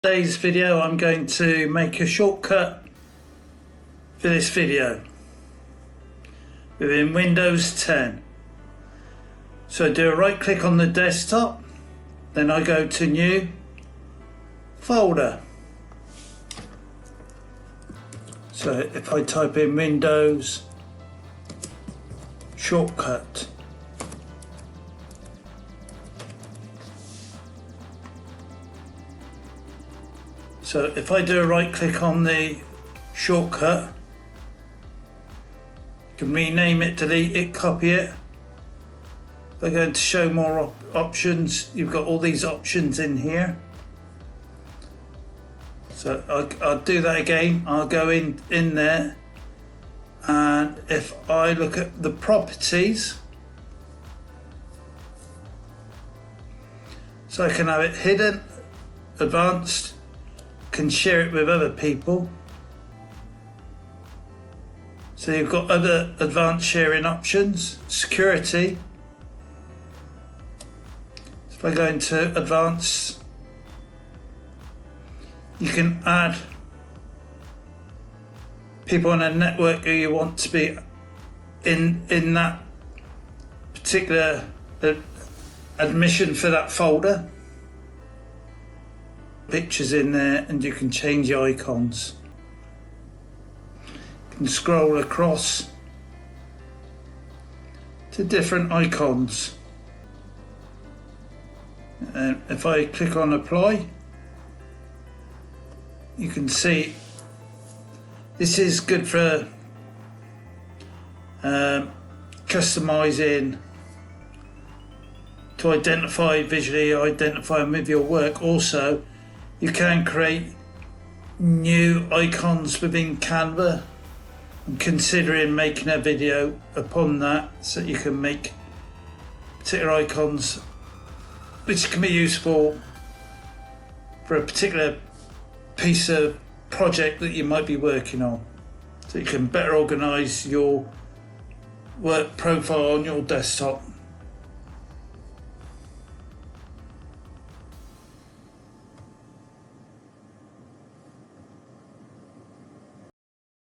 Today's video, I'm going to make a shortcut for this video within Windows 10. So I do a right click on the desktop, then I go to New Folder. So if I type in Windows Shortcut, so if I do a right click on the shortcut, you can rename it, delete it, copy it. If I go into show more options, you've got all these options in here. So I'll do that again. I'll go in there, and if I look at the properties, so I can have it hidden, advanced, can share it with other people. So you've got other advanced sharing options, security. So if I go into advanced, you can add people on a network who you want to be in that particular admission for that folder. Pictures in there, and you can change the icons. You can scroll across to different icons, and if I click on apply, you can see this is good for customizing, to visually identify with your work. Also, you can create new icons within Canva. I'm considering making a video upon that, so you can make particular icons which can be useful for a particular piece of project that you might be working on, so you can better organize your work profile on your desktop.